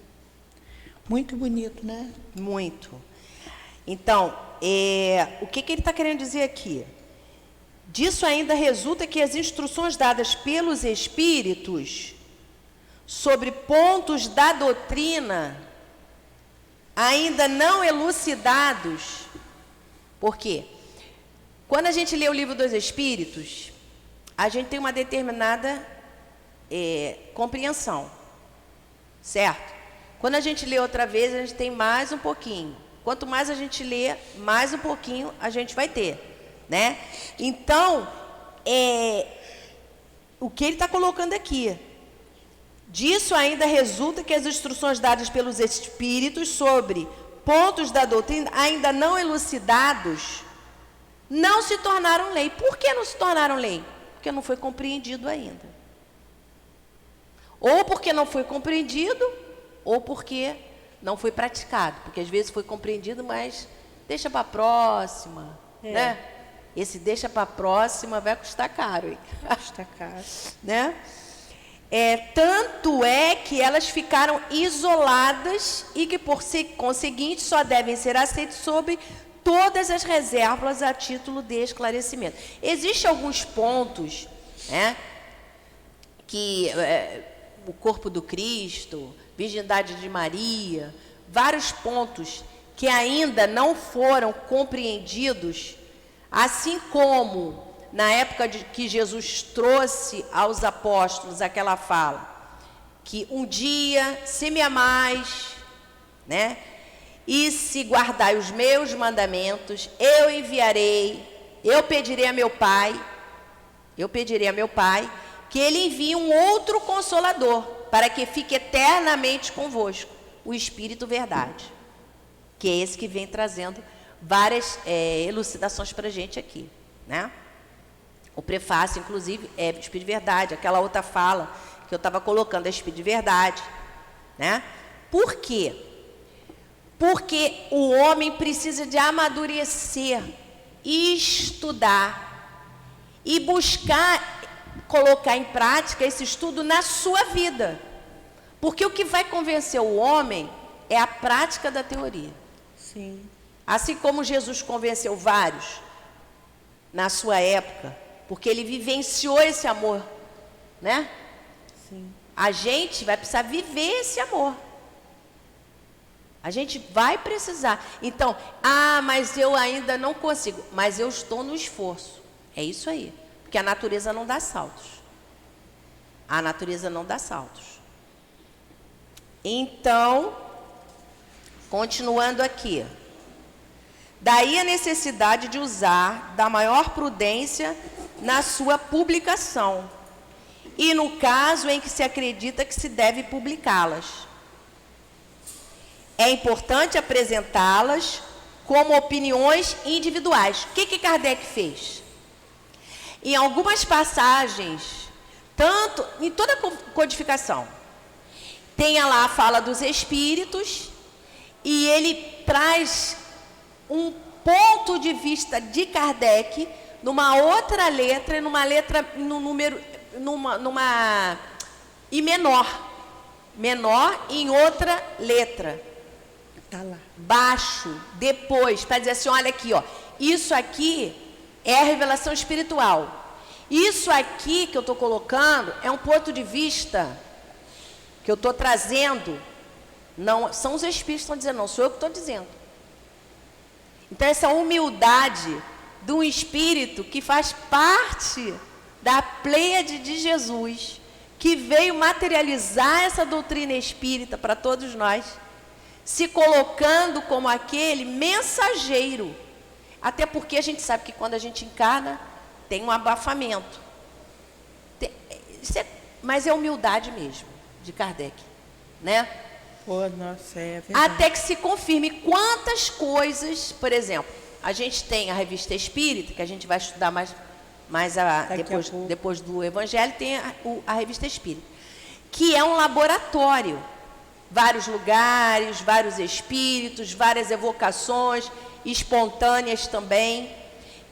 Speaker 1: Muito bonito, né?
Speaker 2: Muito. Então, o que ele está querendo dizer aqui? Disso ainda resulta que as instruções dadas pelos espíritos sobre pontos da doutrina ainda não elucidados. Por quê? Quando a gente lê o livro dos Espíritos, a gente tem uma determinada compreensão, certo? Quando a gente lê outra vez, a gente tem mais um pouquinho. Quanto mais a gente lê, mais um pouquinho a gente vai ter, né? Então, o que ele está colocando aqui? Disso ainda resulta que as instruções dadas pelos espíritos sobre pontos da doutrina ainda não elucidados não se tornaram lei. Por que não se tornaram lei? Porque não foi compreendido ainda. Ou porque não foi compreendido, ou porque não foi praticado. Porque às vezes foi compreendido, mas deixa para a próxima, né? Esse deixa para a próxima vai custar caro, hein?
Speaker 1: Custa caro.
Speaker 2: Né? Tanto é que elas ficaram isoladas e que, por conseguinte, só devem ser aceitas sob todas as reservas a título de esclarecimento. Existem alguns pontos, né, que o corpo do Cristo, virgindade de Maria, vários pontos que ainda não foram compreendidos, assim como na época que Jesus trouxe aos apóstolos aquela fala, que um dia, se me amais, né, e se guardai os meus mandamentos, eu enviarei, eu pedirei a meu Pai, que Ele envie um outro Consolador, para que fique eternamente convosco, o Espírito Verdade, que é esse que vem trazendo várias elucidações para a gente aqui, né? O prefácio, inclusive, é Espírito de Verdade. Aquela outra fala que eu estava colocando é Espírito de Verdade, né? Por quê? Porque o homem precisa de amadurecer, estudar e buscar colocar em prática esse estudo na sua vida. Porque o que vai convencer o homem é a prática da teoria.
Speaker 1: Sim.
Speaker 2: Assim como Jesus convenceu vários na sua época, porque ele vivenciou esse amor, né?
Speaker 1: Sim.
Speaker 2: A gente vai precisar viver esse amor. A gente vai precisar. Então, mas eu ainda não consigo. Mas eu estou no esforço. É isso aí. Porque a natureza não dá saltos. A natureza não dá saltos. Então, continuando aqui. Daí a necessidade de usar da maior prudência na sua publicação. E no caso em que se acredita que se deve publicá-las. É importante apresentá-las como opiniões individuais. O que Kardec fez? Em algumas passagens, tanto em toda a codificação, tem lá a fala dos espíritos, e ele traz um ponto de vista de Kardec numa outra letra, numa letra, num número, e menor em outra letra.
Speaker 1: Tá lá.
Speaker 2: Baixo, depois, para dizer assim, olha aqui, ó, isso aqui é a revelação espiritual. Isso aqui que eu estou colocando é um ponto de vista que eu estou trazendo. Não são os espíritos que estão dizendo, não sou eu que estou dizendo. Então, essa humildade de um espírito que faz parte da pleiade de Jesus, que veio materializar essa doutrina espírita para todos nós, se colocando como aquele mensageiro. Até porque a gente sabe que quando a gente encarna, tem um abafamento. Mas é humildade mesmo, de Kardec, né?
Speaker 1: Pô, nossa, é verdade.
Speaker 2: Até que se confirme quantas coisas, por exemplo, a gente tem a Revista Espírita, que a gente vai estudar mais depois do Evangelho, tem a Revista Espírita, que é um laboratório. Vários lugares, vários espíritos, várias evocações, espontâneas também,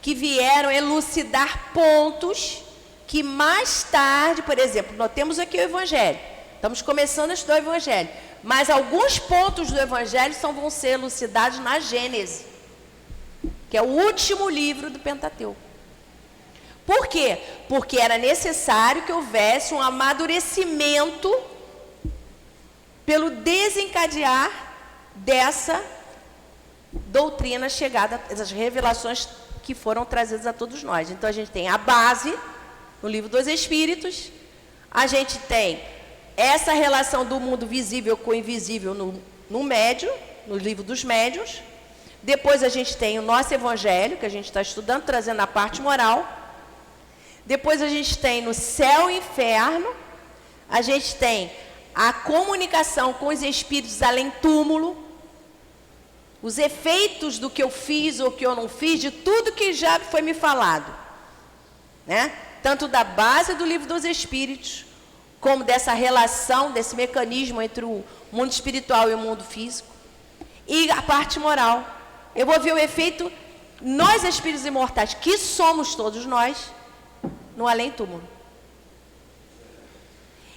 Speaker 2: que vieram elucidar pontos que mais tarde, por exemplo, nós temos aqui o Evangelho, estamos começando a estudar o Evangelho, mas alguns pontos do Evangelho vão ser elucidados na Gênese, que é o último livro do Pentateuco. Por quê? Porque era necessário que houvesse um amadurecimento pelo desencadear dessa doutrina chegada, essas revelações que foram trazidas a todos nós. Então, a gente tem a base no Livro dos Espíritos, a gente tem essa relação do mundo visível com o invisível no médium, no Livro dos Médiuns. Depois a gente tem o nosso Evangelho, que a gente está estudando, trazendo a parte moral. Depois a gente tem no céu e inferno, a gente tem a comunicação com os espíritos além túmulo, os efeitos do que eu fiz ou que eu não fiz, de tudo que já foi me falado, né? Tanto da base do Livro dos Espíritos, como dessa relação, desse mecanismo entre o mundo espiritual e o mundo físico, e a parte moral. Eu vou ver o efeito, nós espíritos imortais, que somos todos nós, no além-túmulo.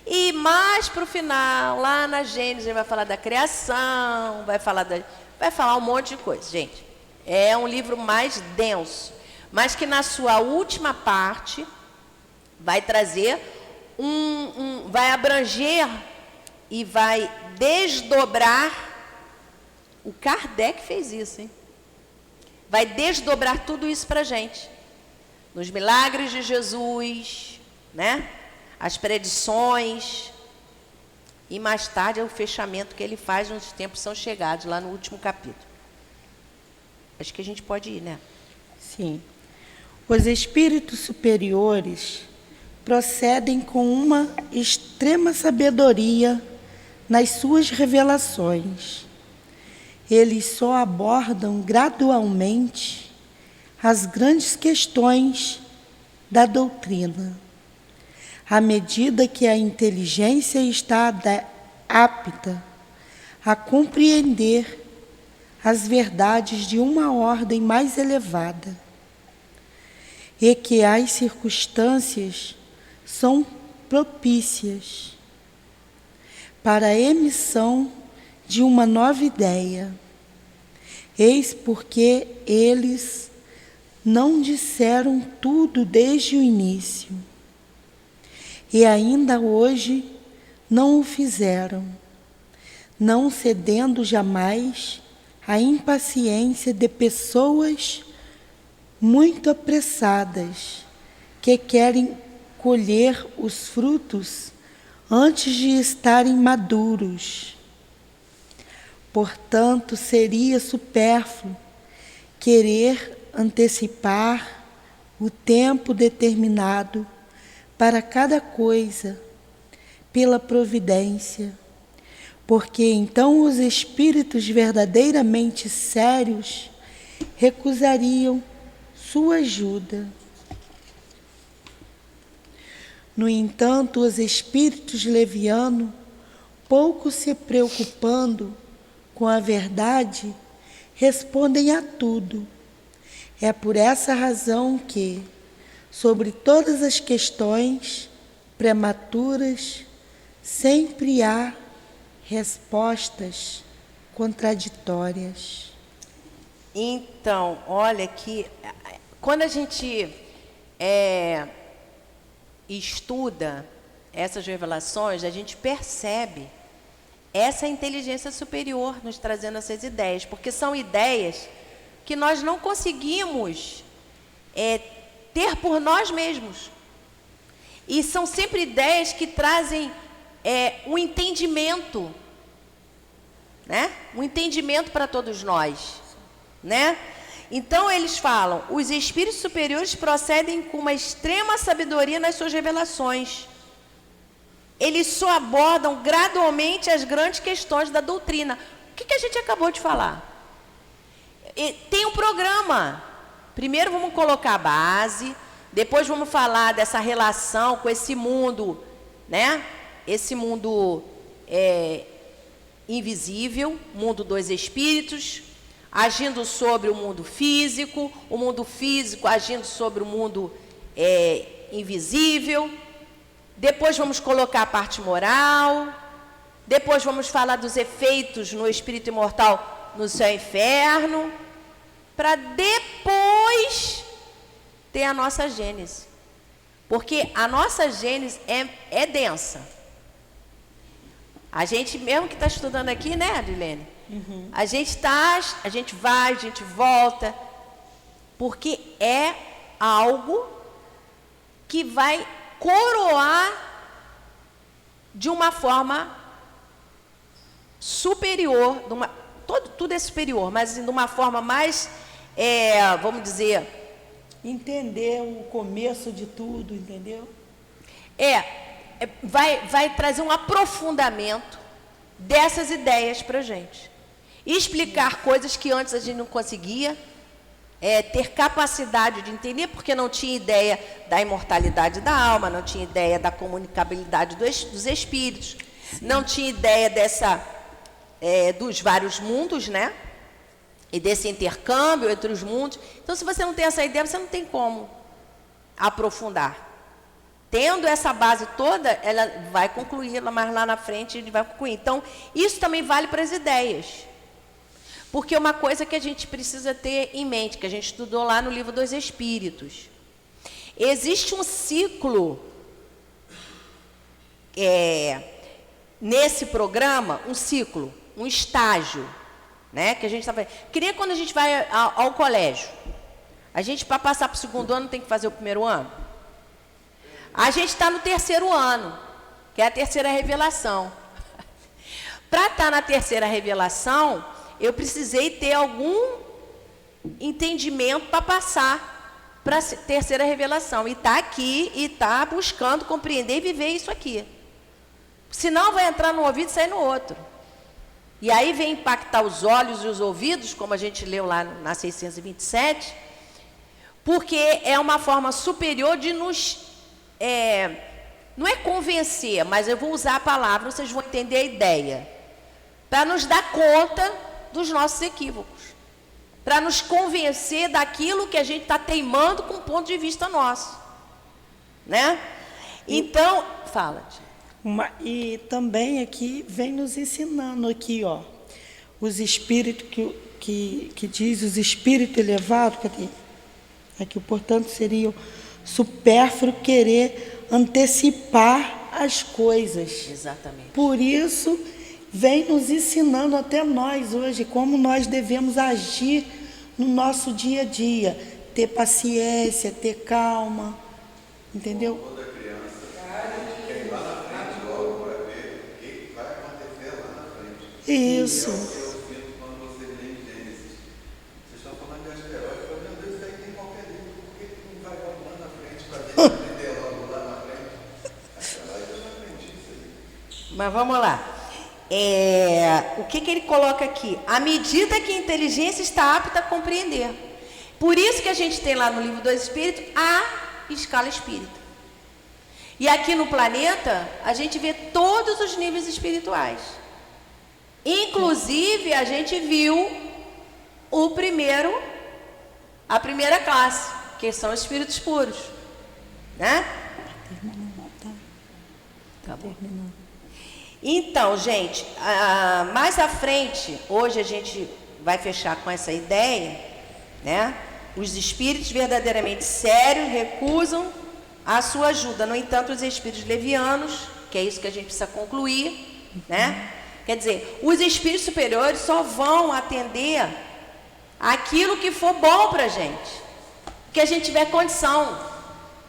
Speaker 2: E mais para o final, lá na Gênesis, vai falar da criação, vai falar um monte de coisa. Gente, é um livro mais denso, mas que na sua última parte vai trazer vai abranger e vai desdobrar. O Kardec fez isso, hein? Vai desdobrar tudo isso para a gente. Nos milagres de Jesus, né? As predições, e mais tarde é o fechamento que ele faz, os tempos são chegados, lá no último capítulo. Acho que a gente pode ir, né?
Speaker 1: Sim. Os espíritos superiores procedem com uma extrema sabedoria nas suas revelações. Eles só abordam gradualmente as grandes questões da doutrina, à medida que a inteligência está apta a compreender as verdades de uma ordem mais elevada, e que as circunstâncias são propícias para a emissão de uma nova ideia. Eis porque eles não disseram tudo desde o início, e ainda hoje não o fizeram, não cedendo jamais à impaciência de pessoas muito apressadas, que querem colher os frutos antes de estarem maduros. Portanto, seria supérfluo querer antecipar o tempo determinado para cada coisa pela providência, porque então os espíritos verdadeiramente sérios recusariam sua ajuda. No entanto, os espíritos levianos, pouco se preocupando com a verdade, respondem a tudo. É por essa razão que, sobre todas as questões prematuras, sempre há respostas contraditórias.
Speaker 2: Então, olha que quando a gente estuda essas revelações, a gente percebe essa inteligência superior nos trazendo essas ideias, porque são ideias que nós não conseguimos ter por nós mesmos. E são sempre ideias que trazem um entendimento, né? Um entendimento para todos nós, né? Então eles falam, os espíritos superiores procedem com uma extrema sabedoria nas suas revelações. Eles só abordam gradualmente as grandes questões da doutrina. O que a gente acabou de falar? Tem um programa. Primeiro vamos colocar a base, depois vamos falar dessa relação com esse mundo, né? Esse mundo invisível, mundo dos espíritos, agindo sobre o mundo físico agindo sobre o mundo invisível. Depois vamos colocar a parte moral, depois vamos falar dos efeitos no espírito imortal no céu e inferno, para depois ter a nossa gênese. Porque a nossa gênese é densa. A gente mesmo que está estudando aqui, né, Adilene? Uhum. A gente vai, a gente volta, porque é algo que vai coroar de uma forma superior, tudo é superior, mas de uma forma mais, vamos dizer...
Speaker 1: Entender o começo de tudo, entendeu?
Speaker 2: Vai trazer um aprofundamento dessas ideias para a gente. E explicar coisas que antes a gente não conseguia ter capacidade de entender, porque não tinha ideia da imortalidade da alma, não tinha ideia da comunicabilidade dos espíritos, sim, não tinha ideia dos vários mundos, né? E desse intercâmbio entre os mundos. Então, se você não tem essa ideia, você não tem como aprofundar. Tendo essa base toda, ela vai concluir, mas lá na frente ele vai concluir. Então, isso também vale para as ideias. Porque uma coisa que a gente precisa ter em mente, que a gente estudou lá no Livro dos Espíritos. Existe um ciclo, nesse programa, um ciclo, um estágio, né, que a gente está fazendo. Que nem quando a gente vai ao colégio. A gente, para passar para o segundo ano, tem que fazer o primeiro ano. A gente está no terceiro ano, que é a terceira revelação. Para estar na terceira revelação, eu precisei ter algum entendimento para passar para a terceira revelação. E está aqui, e está buscando compreender e viver isso aqui. Senão vai entrar num ouvido e sair no outro. E aí vem impactar os olhos e os ouvidos, como a gente leu lá na 627, porque é uma forma superior de nos... não é convencer, mas eu vou usar a palavra, vocês vão entender a ideia. Para nos dar conta dos nossos equívocos. Para nos convencer daquilo que a gente está teimando com o ponto de vista nosso. Né? Então, fala.
Speaker 1: E também aqui vem nos ensinando aqui, ó, os espíritos que diz os espíritos elevados, cadê? Aqui, portanto, seria supérfluo querer antecipar as coisas.
Speaker 2: Exatamente.
Speaker 1: Por isso, vem nos ensinando até nós hoje como nós devemos agir no nosso dia a dia. Ter paciência, ter calma, entendeu?
Speaker 3: Toda criança, a gente quer ir lá na frente logo para ver o que vai acontecer lá na frente.
Speaker 1: Isso.
Speaker 3: Eu sinto quando você lê em Gênesis. Vocês estão falando de asteroide, eu falo, meu Deus, isso aí tem qualquer livro, por que não vai logo lá na frente para gente aprender logo lá na frente? Asteroide eu já aprendi isso aí.
Speaker 2: Mas vamos lá. O que ele coloca aqui? À medida que a inteligência está apta a compreender. Por isso que a gente tem lá no livro dos Espíritos a escala espírita. E aqui no planeta, a gente vê todos os níveis espirituais. Inclusive, a gente viu a primeira classe, que são os espíritos puros. Né? Tá bom. Então, gente, mais à frente, hoje a gente vai fechar com essa ideia, né? Os espíritos verdadeiramente sérios recusam a sua ajuda. No entanto, os espíritos levianos, que é isso que a gente precisa concluir, né? Quer dizer, os espíritos superiores só vão atender aquilo que for bom para a gente, que a gente tiver condição.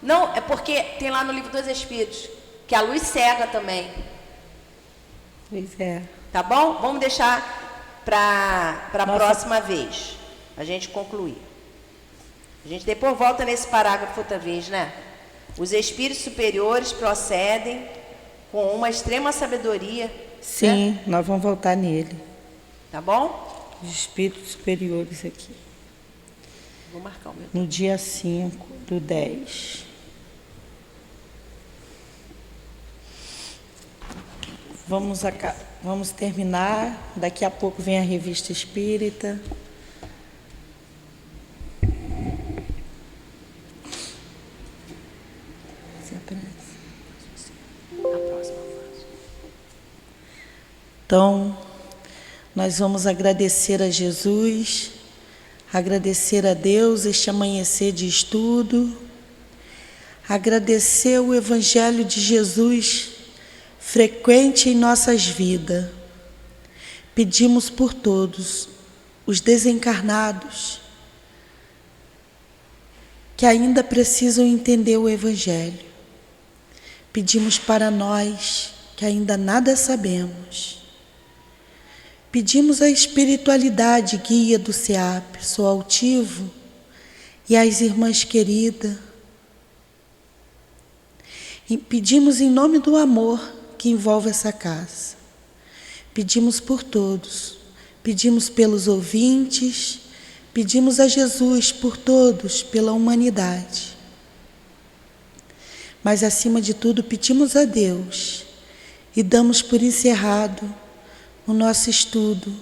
Speaker 2: Não, é porque tem lá no livro dos Espíritos que a luz cega também.
Speaker 1: Pois é.
Speaker 2: Tá bom? Vamos deixar para a próxima vez, a gente concluir. A gente depois volta nesse parágrafo outra vez, né? Os espíritos superiores procedem com uma extrema sabedoria.
Speaker 1: Sim,
Speaker 2: né?
Speaker 1: nós vamos voltar nele.
Speaker 2: Tá bom?
Speaker 1: Os espíritos superiores aqui.
Speaker 2: Vou marcar o meu.
Speaker 1: No dia 5/10. Vamos terminar. Daqui a pouco vem a revista espírita. Então, nós vamos agradecer a Jesus, agradecer a Deus este amanhecer de estudo, agradecer o Evangelho de Jesus frequente em nossas vidas. Pedimos por todos os desencarnados que ainda precisam entender o Evangelho. Pedimos para nós que ainda nada sabemos. Pedimos a espiritualidade guia do SEAP, Sou Altivo, e as irmãs queridas. E pedimos em nome do amor que envolve essa casa. Pedimos por todos, pedimos pelos ouvintes, pedimos a Jesus por todos, pela humanidade. Mas, acima de tudo, pedimos a Deus e damos por encerrado o nosso estudo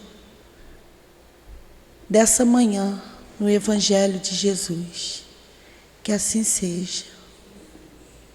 Speaker 1: dessa manhã no Evangelho de Jesus. Que assim seja.